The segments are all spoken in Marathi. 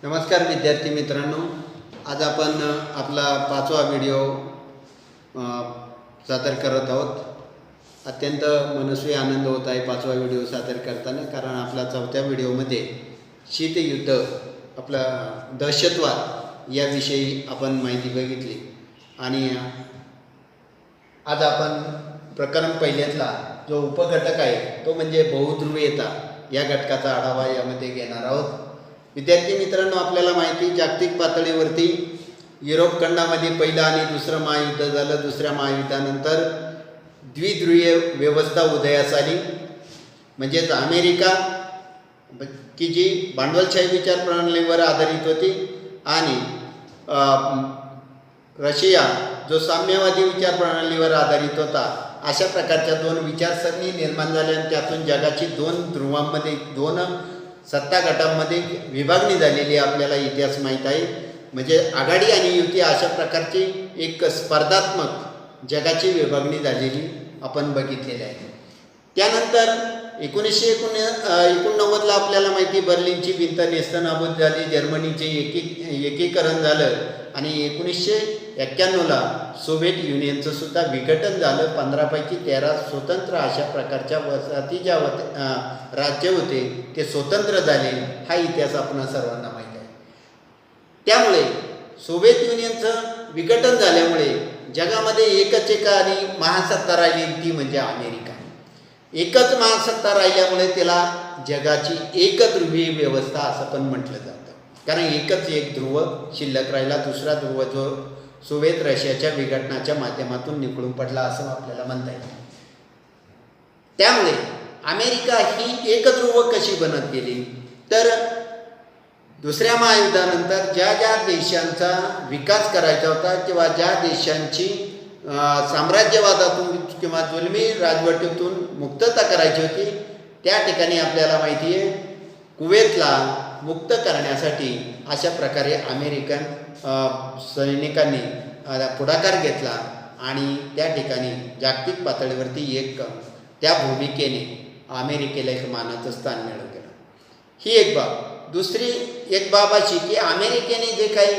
नमस्कार विद्यार्थी मित्रांनो, आज आपण आपला 5वा व्हिडिओ सादर करत आहोत। अत्यंत मनस्वी आनंद होत आहे 5वा व्हिडिओ सादर करताना, कारण आपला 4थ्या व्हिडिओमध्ये शीतयुद्ध, आपला दहशतवाद याविषयी आपण माहिती बघितली आणि आज आपण प्रकरण पहिल्यातला जो उपघटक आहे तो म्हणजे बहुध्रुवीयता या घटकाचा आढावा यामध्ये घेणार आहोत। विद्यार्थी मित्रांनो, आपल्याला माहिती जागतिक पातळीवरती युरोप खंडामध्ये पहिलं आणि दुसरं महायुद्ध झालं। दुसऱ्या महायुद्धानंतर द्विध्रुवीय व्यवस्था उदयास आली, म्हणजेच अमेरिका की जी भांडवलशाही विचार प्रणालीवर आधारित होती आणि रशिया जो साम्यवादी विचार प्रणालीवर आधारित होता। अशा प्रकारच्या दोन विचारसरणी निर्माण झाल्या आणि त्यातून जगाची दोन ध्रुवांमध्ये, दोन सत्ता गटांमध्ये विभागणी झालेली आपल्याला इतिहास माहीत आहे। म्हणजे आघाडी आणि युती अशा प्रकारची एक स्पर्धात्मक जगाची विभागणी झालेली आपण बघितलेली आहे। त्यानंतर 1989ला आपल्याला माहिती बर्लिनची भिंत नेस्तनाबूत झाली, जर्मनीचे एकीकरण झालं आणि 1991ला सोव्हिएत युनियनचं सुद्धा विघटन झालं। 15 पैकी 13 स्वतंत्र अशा प्रकारच्या वसाहती ज्या राज्य होते ते स्वतंत्र झाले, हा इतिहास आपण सर्वांना माहीत आहे। त्यामुळे सोव्हिएत युनियनचं विघटन झाल्यामुळे जगामध्ये एकच आणि महासत्ता राहिली, ती म्हणजे अमेरिका। एकच महासत्ता राहिल्यामुळे त्याला जगाची एकध्रुवीय व्यवस्था असं पण म्हटलं जातं, कारण एकच एक ध्रुव शिल्लक राहिला, दुसरा ध्रुव जो सोव्हिएत रशियाच्या विघटनाच्या माध्यमातून निखळून पडला असं आपल्याला म्हणता येईल। त्यामुळे अमेरिका ही एकध्रुव कशी बनत गेली, तर दुसऱ्या महायुद्धानंतर ज्या ज्या देशांचा विकास करायचा होता किंवा ज्या देशांची साम्राज्यवादातून किंवा जुलमी राजवटीतून मुक्तता करायची होती, त्या ठिकाणी आपल्याला माहिती आहे कुवेतला मुक्त करण्यासाठी अशा प्रकारे अमेरिकन सैनिकांनी पुढाकार घेतला आणि त्या ठिकाणी जागतिक पातळीवरती त्या भूमिकेने अमेरिकेला एक मानाचं स्थान मिळवलं गेलं। ही एक बाब। दुसरी एक बाब अशी की अमेरिकेने जे काही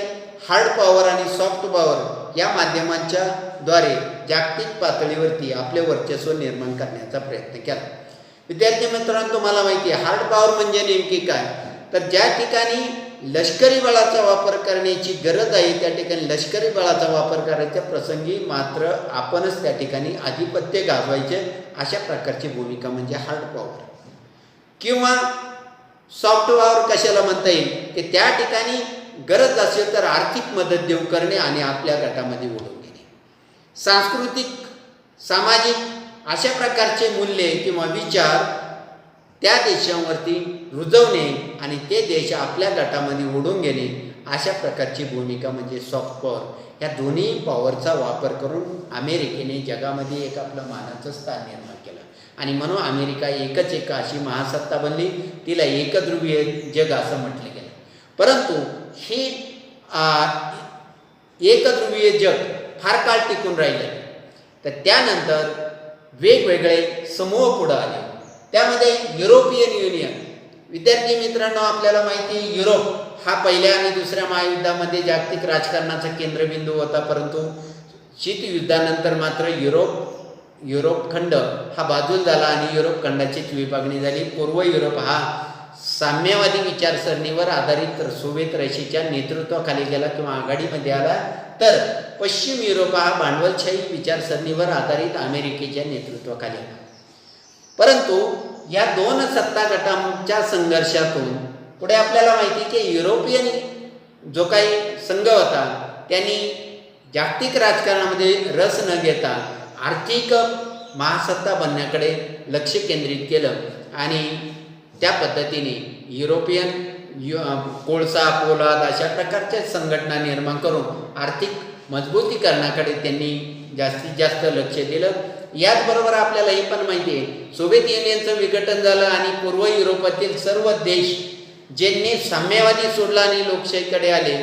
हार्ड पॉवर आणि सॉफ्ट पॉवर या माध्यमांच्या द्वारे जागतिक पातळीवरती आपले वर्चस्व निर्माण करण्याचा प्रयत्न केला। विद्यार्थी मित्रांनो, तुम्हाला माहिती आहे हार्ड पॉवर म्हणजे नेमकी काय, तर ज्या ठिकाणी लष्करी बळाचा वापर करण्याची गरज आहे त्या ठिकाणी लष्करी बळाचा वापर करायच्या प्रसंगी मात्र आपणच त्या ठिकाणी आधिपत्य गाजवायचे, अशा प्रकारची भूमिका म्हणजे हार्ड पॉवर। किंवा सॉफ्ट पॉवर कशाला म्हणता येईल की त्या ठिकाणी गरज असेल तर आर्थिक मदत देऊ करणे आणि आपल्या गटामध्ये ओढून घेणे। सांस्कृतिक, सामाजिक अशा प्रकारचे मूल्ये किंवा विचार त्या देशांवरती रुजवणे आणि ते देश आपल्या गटामध्ये ओढून घेणे, अशा प्रकारची भूमिका म्हणजे सॉफ्ट पॉवर। या दोन्ही पॉवरचा वापर करून अमेरिकेने जगामध्ये एक आपलं मानाचं स्थान निर्माण केलं आणि म्हणून अमेरिका एकच अशी महासत्ता बनली, तिला एकध्रुवीय जग असं म्हटलं गेलं। परंतु हे एकध्रुवीय जग फार काळ टिकून राहिले, तर त्यानंतर वेगवेगळे समूह पुढे आले, त्यामध्ये युरोपियन युनियन। विद्यार्थी मित्रांनो, आपल्याला माहिती युरोप हा पहिल्या आणि दुसऱ्या महायुद्धामध्ये जागतिक राजकारणाचा केंद्रबिंदू होता, परंतु शीतयुद्धानंतर मात्र युरोप खंड हा बाजूला झाला आणि युरोप खंडाचीच विभागणी झाली। पूर्व युरोप हा साम्यवादी विचारसरणीवर आधारित सोव्हिएत रशियाच्या नेतृत्वाखाली गेला किंवा आघाडीमध्ये आला, तर पश्चिम युरोप हा भांडवलशाही विचारसरणीवर आधारित अमेरिकेच्या नेतृत्वाखाली आला। परंतु या दोन सत्ता गटांच्या संघर्षातून पुढे आपल्याला माहिती की युरोपियन जो काही संघ होता त्यांनी जागतिक राजकारणामध्ये रस न घेता आर्थिक महासत्ता बनण्याकडे लक्ष केंद्रित केलं आणि त्या पद्धतीने युरोपियन कोळसा, पोलाद अशा प्रकारच्या संघटना निर्माण करून आर्थिक मजबूतीकरणाकडे त्यांनी जास्तीत जास्त लक्ष दिलं। याचबरोबर आपल्याला हे पण माहिती आहे सोव्हिएत युनियनचं विघटन झालं आणि पूर्व युरोपातील सर्व देश ज्यांनी साम्यवादी सोडला आणि लोकशाहीकडे आले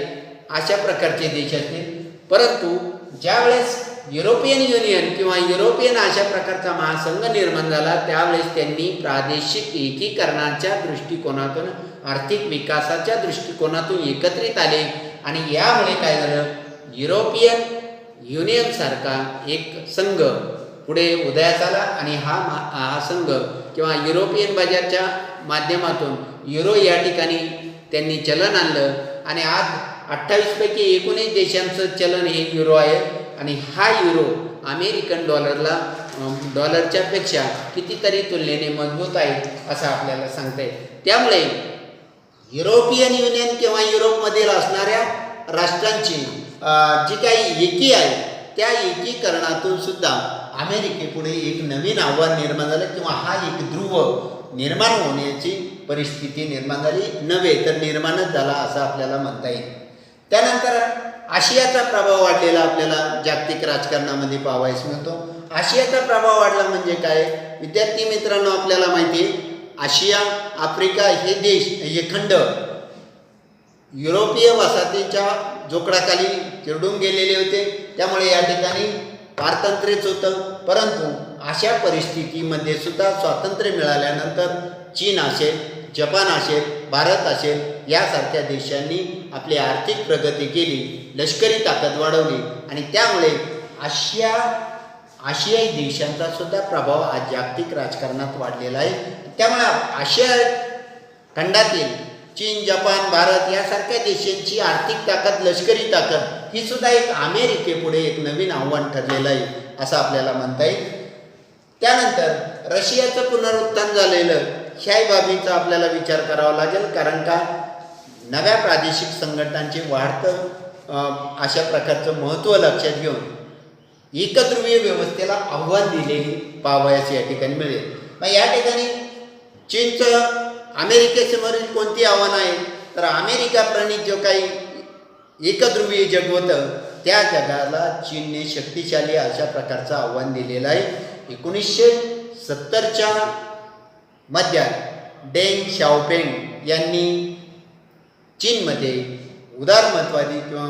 अशा प्रकारचे देश असतील। परंतु ज्यावेळेस युरोपियन युनियन किंवा युरोपियन अशा प्रकारचा महासंघ निर्माण झाला त्यावेळेस त्यांनी प्रादेशिक एकीकरणाच्या दृष्टिकोनातून आर्थिक विकासाच्या दृष्टिकोनातून एकत्रित आले आणि यामुळे काय झालं, युरोपियन युनियन सारखा एक संघ पुढे उदयास आला आणि हा संघ किंवा युरोपियन बाजारच्या माध्यमातून युरो या ठिकाणी त्यांनी चलन आणलं आणि आज 28 पैकी 19 देशांचं चलन हे युरो आहे आणि हा युरो अमेरिकन डॉलरच्या पेक्षा कितीतरी तुलनेने मजबूत आहे असं आपल्याला सांगता येईल. त्यामुळे युरोपियन युनियन किंवा युरोपमधील असणाऱ्या राष्ट्रांची जी काही एकी आहे त्या एकीकरणातून सुद्धा अमेरिकेपुढे एक नवीन आव्हान निर्माण झालं किंवा हा एक ध्रुव निर्माण होण्याची परिस्थिती निर्माण झाली, नव्हे तर निर्माणच झाला असं आपल्याला म्हणता येईल. त्यानंतर आशियाचा प्रभाव वाढलेला आपल्याला जागतिक राजकारणामध्ये पाहावयास मिळतो. आशियाचा प्रभाव वाढला म्हणजे काय, विद्यार्थी मित्रांनो आपल्याला माहिती आहे आशिया आफ्रिका हे देश हे खंड युरोपीय वसाहतीच्या जोखडाखाली चिरडून गेलेले होते. त्यामुळे या ठिकाणी पारतंत्र्यच होतं. परंतु अशा परिस्थितीमध्ये सुद्धा स्वातंत्र्य मिळाल्यानंतर चीन असेल, जपान असेल, भारत असेल यासारख्या देशांनी आपली आर्थिक प्रगती केली, लष्करी ताकद वाढवली आणि त्यामुळे आशियाई देशांचा सुद्धा प्रभाव आज जागतिक राजकारणात वाढलेला आहे. त्यामुळे आशिया खंडातील चीन, जपान, भारत यासारख्या देशांची आर्थिक ताकद, लष्करी ताकद ही सुद्धा एक अमेरिकेपुढे एक नवीन आव्हान ठरलेलं आहे असं आपल्याला म्हणता येईल. त्यानंतर रशियाचं पुनरुत्थान झालेलं ह्या बाबीचा आपल्याला विचार करावा लागेल, कारण का नव्या प्रादेशिक संघटनांचे वाढतं अशा प्रकारचं महत्त्व लक्षात घेऊन एकध्रुवीय व्यवस्थेला आव्हान दिलेली पाहावयास या ठिकाणी मिळेल. मग या ठिकाणी चीनचं अमेरिकेसमोरील कोणती आव्हान आहे, तर अमेरिका प्रणित जो काही एकध्रुवीय जग होतं त्या जगाला चीनने शक्तिशाली अशा प्रकारचं आव्हान दिलेलं आहे. 1970च्या मध्यात डेंग शाओपिंग यांनी चीनमध्ये उदारमतवादी किंवा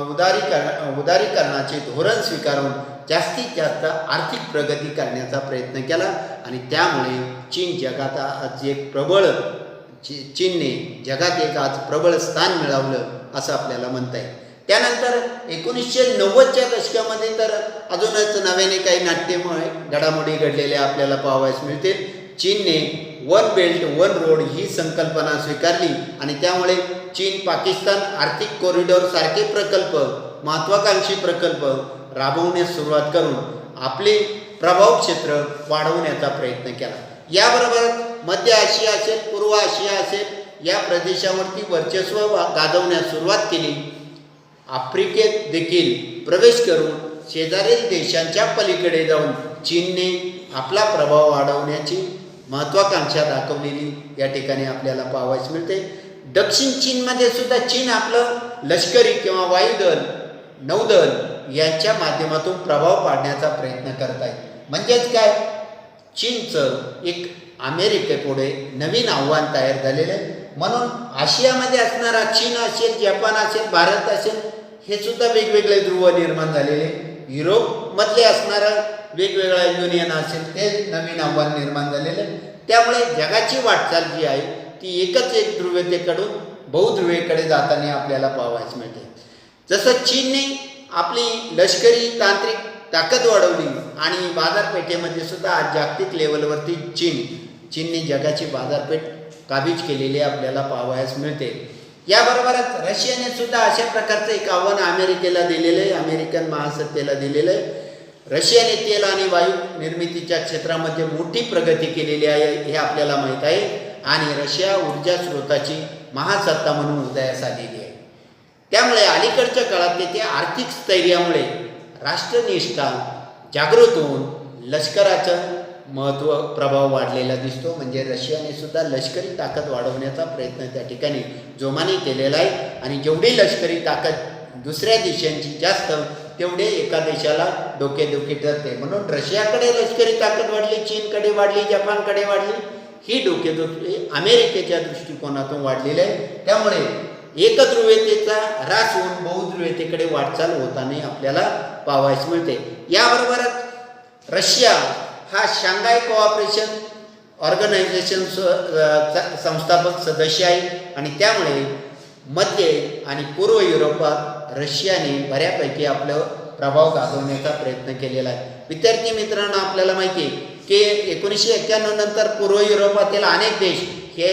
उदारीकरणाचे धोरण स्वीकारून जास्तीत जास्त आर्थिक प्रगती करण्याचा प्रयत्न केला आणि त्यामुळे चीनने जगात एक आज प्रबळ स्थान मिळवलं असं आपल्याला म्हणता येईल. त्यानंतर 1990च्या दशकामध्ये तर अजूनच नव्याने काही नाट्यमय घडामोडी घडलेल्या आपल्याला पाहावयास मिळतील. चीनने वन बेल्ट वन रोड ही संकल्पना स्वीकारली आणि त्यामुळे चीन पाकिस्तान आर्थिक कॉरिडॉर सारखे प्रकल्प, महत्त्वाकांक्षी प्रकल्प राबवण्यास सुरुवात करून आपले प्रभाव क्षेत्र वाढवण्याचा प्रयत्न केला. याबरोबर मध्य आशिया असेल, पूर्व आशिया असेल या प्रदेशावरती वर्चस्व गाजवण्यास सुरुवात केली. आफ्रिकेत देखील प्रवेश करून शेजारील देशांच्या पलीकडे जाऊन चीनने आपला प्रभाव वाढवण्याची महत्त्वाकांक्षा दाखवलेली या ठिकाणी आपल्याला पाहावयास मिळते. दक्षिण चीनमध्ये सुद्धा चीन आपलं लष्करी किंवा वायुदल, नौदल यांच्या माध्यमातून प्रभाव पाडण्याचा प्रयत्न करत आहे. म्हणजेच काय, चीनचं एक अमेरिकेपुढे नवीन आव्हान तयार झालेलं आहे. म्हणून आशियामध्ये असणारा चीन असेल, जपान असेल, भारत असेल हे सुद्धा वेगवेगळे ध्रुव निर्माण झालेले. युरोपमधले असणारं वेगवेगळा युनियन असेल ते नवीन आव्हान निर्माण झालेलं आहे. त्यामुळे जगाची वाटचाल जी आहे ती एकच एक ध्रुवीयतेकडून बहुध्रुवीयकडे जाताना आपल्याला पाहावयास मिळते. जसं चीनने आपली लष्करी तांत्रिक ताकद वाढवली आणि बाजारपेठेमध्ये सुद्धा आज जागतिक लेवलवरती चीनने जगाची बाजारपेठ काबीज केलेली आपल्याला पाहावयास मिळते. याबरोबरच रशियाने सुद्धा अशा प्रकारचं एक आव्हान अमेरिकेला दिलेलं आहे, अमेरिकन महासत्तेला दिलेलं आहे. रशियाने तेल आणि वायू निर्मितीच्या क्षेत्रामध्ये मोठी प्रगती केलेली आहे हे आपल्याला माहीत आहे आणि रशिया ऊर्जा स्रोताची महासत्ता म्हणून उदयास आलेली आहे. त्यामुळे अलीकडच्या काळात तेथे आर्थिक स्थैर्यामुळे राष्ट्रनिष्ठा जागृत होऊन लष्कराचं प्रभाव वाढलेला दिसतो. म्हणजे रशियाने सुद्धा लष्करी ताकद वाढवण्याचा प्रयत्न त्या ठिकाणी जोमाने केलेला आहे आणि जेवढी लष्करी ताकद दुसऱ्या देशांची जास्त तेवढे एका देशाला डोकेदुखी ठरते. म्हणून रशियाकडे लष्करी ताकद वाढली, चीनकडे वाढली, जपानकडे वाढली. ही डोकेदुखी अमेरिकेच्या दृष्टिकोनातून वाढलेली आहे. त्यामुळे एकध्रुवीयतेचा ह्रास होऊन बहुध्रुवीयतेकडे वाटचाल होताना आपल्याला पाहावयास मिळते. याबरोबरच रशिया हा शांघाय कोऑपरेशन ऑर्गनायझेशन संस्थापक सदस्य आहे आणि त्यामुळे मध्य आणि पूर्व युरोपात रशियाने बऱ्यापैकी आपलं प्रभाव गाजवण्याचा प्रयत्न केलेला आहे. विद्यार्थी मित्रांनो, आपल्याला माहिती आहे की 1991 नंतर पूर्व युरोपातील अनेक देश हे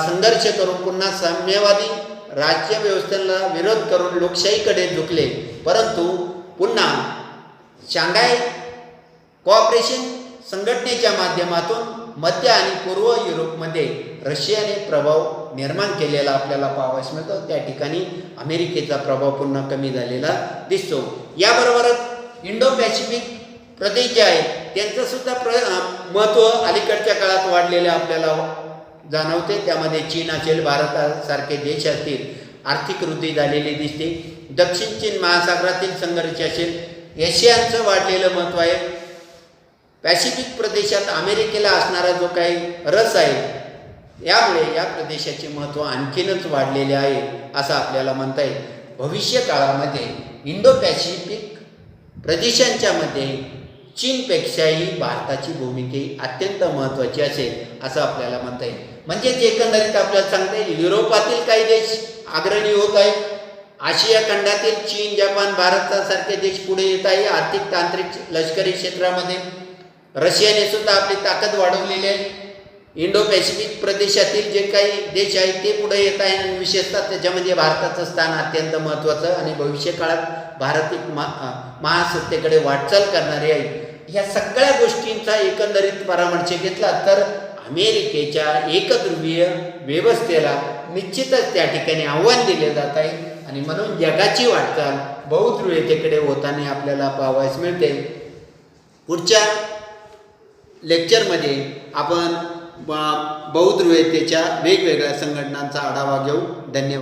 संघर्ष करून पुन्हा साम्यवादी राज्य व्यवस्थेला विरोध करून लोकशाहीकडे झुकले, परंतु पुन्हा शांघाय कोऑपरेशन संघटनेच्या माध्यमातून मध्य आणि पूर्व युरोपमध्ये रशियाने प्रभाव निर्माण केलेला आपल्याला पाहावयास मिळतो. त्या ठिकाणी अमेरिकेचा प्रभाव पुन्हा कमी झालेला दिसतो. याबरोबरच इंडो पॅसिफिक प्रदेश जे आहे त्यांचं सुद्धा महत्त्व अलीकडच्या काळात वाढलेले आपल्याला जाणवते. त्यामध्ये चीन असेल, भारतासारखे देश असतील, आर्थिक वृद्धी झालेली दिसते. दक्षिण चीन महासागरातील संघर्ष असेल, एशियाचं वाढलेलं महत्त्व आहे. पॅसिफिक प्रदेशात अमेरिकेला असणारा जो काही रस आहे यामुळे या प्रदेशाचे महत्त्व आणखीनच वाढलेले आहे असं आपल्याला म्हणता येईल. भविष्य काळामध्ये इंडो पॅसिफिक प्रदेशांच्या मध्ये चीनपेक्षाही भारताची भूमिका अत्यंत महत्त्वाची असेल असं आपल्याला म्हणता येईल. म्हणजेच एकंदरीत आपल्याला सांगता येईल युरोपातील काही देश अग्रणी होत आहेत, आशिया खंडातील चीन, जपान, भारतासारखे देश पुढे येत आहे. आर्थिक, तांत्रिक, लष्करी क्षेत्रामध्ये रशियाने सुद्धा आपली ताकद वाढवलेली आहे. इंडो पॅसिफिक प्रदेशातील जे काही देश आहेत ते पुढे येत आहे आणि विशेषतः त्याच्यामध्ये भारताचं स्थान अत्यंत महत्त्वाचं आणि भविष्य काळात भारत एक महासत्तेकडे वाटचाल करणारे आहे. ह्या सगळ्या गोष्टींचा एकंदरीत परामर्श घेतला तर अमेरिकेच्या एकध्रुवीय व्यवस्थेला निश्चितच त्या ठिकाणी आव्हान दिले जात आहे आणि म्हणून जगाची वाटचाल बहुध्रुवीयतेकडे होताना आपल्याला पाहावयास मिळते. पुढच्या लेक्चरमध्ये आपण बहुध्रुवीयतेच्या वेगवेगळ्या संघटनांचा आढावा घेऊ. धन्यवाद.